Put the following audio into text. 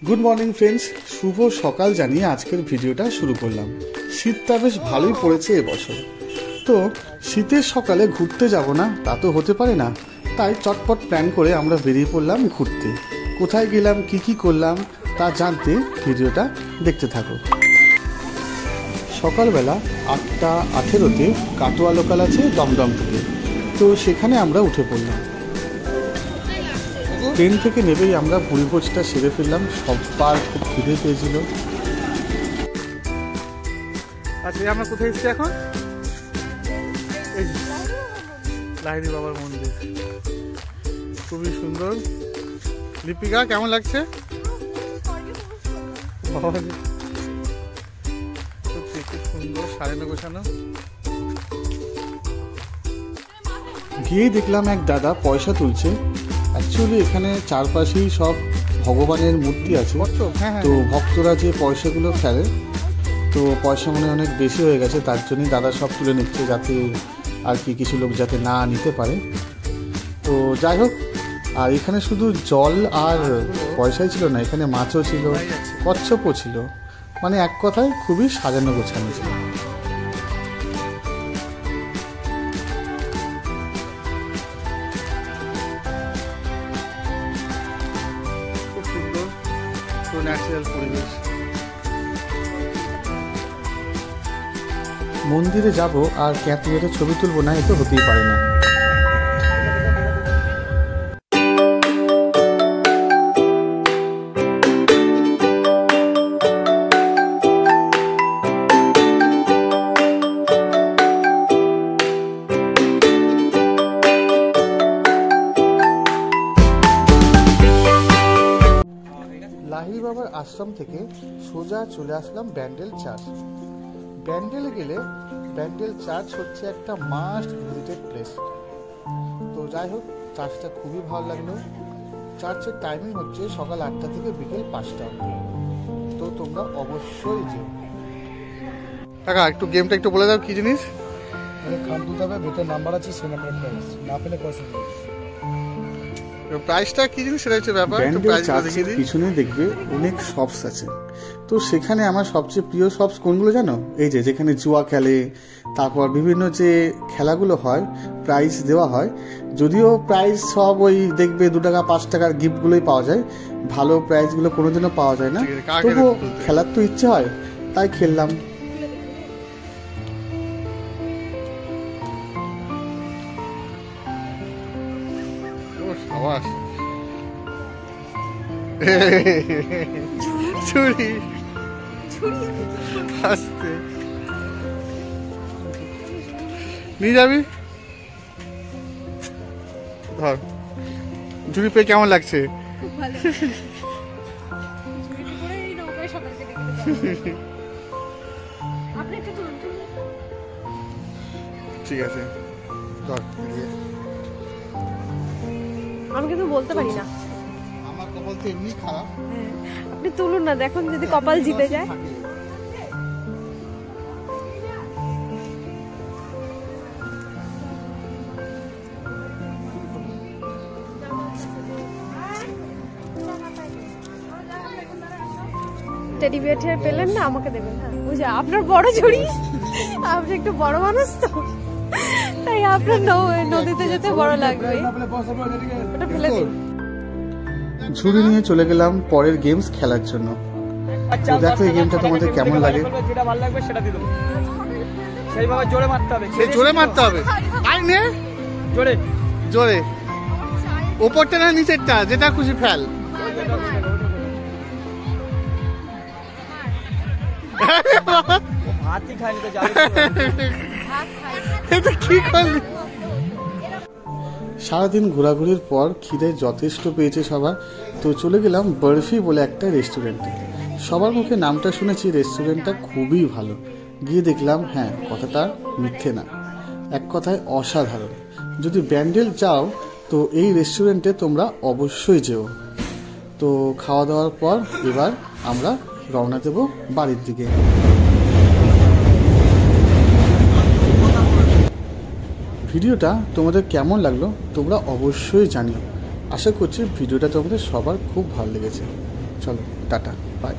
Good morning friends, শুভ সকাল জানিয়ে আজকের ভিডিওটা শুরু করলাম। শীতটা বেশ ভালোই পড়েছে এবছর। তো শীতের সকালে ঘুরতে যাব না তা তো হতে পারে না, তাই চটপট প্ল্যান করে আমরা বেরিয়ে পড়লাম ঘুরতে। কোথায় গেলাম, কি করলাম তা জানতে ভিডিওটা দেখতে থাকো। সকালবেলা 8:18-তে কাটোয়া লোকাল আছে দমদম থেকে, তো সেখানে আমরা উঠে পড়লাম। ট্রেন থেকে নেবেই আমরা ভুড়িভোজটা সেরে ফেললাম। সবার খুব খিদে পেয়েছিল। আচ্ছা, আমরা কোথায় এসেছি এখন? এই লাহিড়ী বাবার মন্দির, খুবই সুন্দর। লিপিকা, কেমন লাগছে? সত্যি খুব সুন্দর, সাজানো গোছানো। গিয়ে দেখলাম এক দাদা পয়সা তুলছে। অ্যাকচুয়ালি এখানে চারপাশেই সব ভগবানের মূর্তি আছে, তো ভক্তরা যে পয়সাগুলো ফেলে, তো পয়সা মনে অনেক বেশি হয়ে গেছে, তার জন্যই দাদা সব তুলে নিচ্ছে, যাতে আর কি কিছু লোক যাতে না নিতে পারে। তো যাই হোক, আর এখানে শুধু জল আর পয়সাই ছিল না, এখানে মাছও ছিল, কচ্ছপও ছিল। মানে এক কথায় খুবই সাজানো গোছানো ছিল। ন্যাচারাল পরিবেশ। মন্দিরে যাব আর ক্যাপ মেরে ছবি তুলবো না, এ তো হতেই পারে না। লাহিড়ী বাবার আশ্রম থেকে সোজা চলে আসলাম ব্যান্ডেল চার্চ। ব্যান্ডেলে গেলে ব্যান্ডেল চার্চ হচ্ছে একটা মাস্ট ভিজিটেড প্লেস। তো যাই হোক, চার্চটা খুবই ভালো লাগলো। চার্চের টাইমিং হচ্ছে সকাল 8টা থেকে বিকেল 5টা। তো তোমরা অবশ্যই যেও। কাকা, একটু গেমটা একটু বলে দাও, কি জিনিস? খাম তুলতে হবে, ভেতর নাম্বার আছে, সেই নাম্বারের প্রাইস না পেলে পয়সা দেবে। প্রাইসটা কি জিনিস সেটা হচ্ছে ব্যাপার। পিছনে দেখবে অনেক শপস আছে, তো সেখানে আমার সবচেয়ে প্রিয় শপস কোনগুলো জানো? এই যেখানে জুয়া খেলে, তারপর বিভিন্ন যে খেলাগুলো হয়, প্রাইজ দেওয়া হয়। যদিও প্রাইজ সব ওই দেখবে 2 টাকা 5 টাকার গিফটগুলোই পাওয়া যায়, ভালো প্রাইজগুলো কোনোদিনও পাওয়া যায় না। তবুও খেলার তো ইচ্ছে হয়, তাই খেললাম। ছুরি আসতে নিয়ে যাবি, ধর। ঝুড়ি পেয়ে কেমন লাগছে? ঠিক আছে, আমি কিন্তু বলতে পারি না, আমার কপাল তো এমনি খারাপ। আপনি তুলুন না, দেখুন যদি কপাল জিতে যায়। টেডি বিয়ার পেলেন না, আমাকে দেবেন। হ্যাঁ, বুঝা আপনার বড় ঝুড়ি, আপনি একটু বড় মানুষ তো, তাই আপনার নদীতে যেতে বড় লাগবে। ওটা ফেলে দিন। ঝুড়ি নিয়ে চলে গেলাম পরের গেমস খেলার জন্য। দেখো এই গেমটা তোমাদের কেমন লাগে। যেটা ভালো লাগবে সেটা দিয়ে দেবো। সেইভাবে জোরে মারতে হবে, সেই জোরে মারতে হবে। আই নে, জোরে জোরে, উপরটা না নিচেরটা, যেটা খুশি ফেল। হাতই খায়নি তো যাবে। এটা কি করলি? সারাদিন ঘোরাঘুরির পর খিদে যথেষ্ট পেয়েছে সবার, তো চলে গেলাম বরফি বলে একটা রেস্টুরেন্টে। সবার মুখে নামটা শুনেছি, রেস্টুরেন্টটা খুবই ভালো। গিয়ে দেখলাম, হ্যাঁ, কথাটা মিথ্যে না, এক কথায় অসাধারণ। যদি ব্যান্ডেল যাও তো এই রেস্টুরেন্টে তোমরা অবশ্যই যেও। তো খাওয়া দাওয়ার পর এবার আমরা রওনা দেব বাড়ির দিকে। ভিডিওটা তোমাদের কেমন লাগলো তোমরা অবশ্যই জানিও। আশা করছি ভিডিওটা তোমাদের সবার খুব ভালো লেগেছে। চলো টাটা বাই।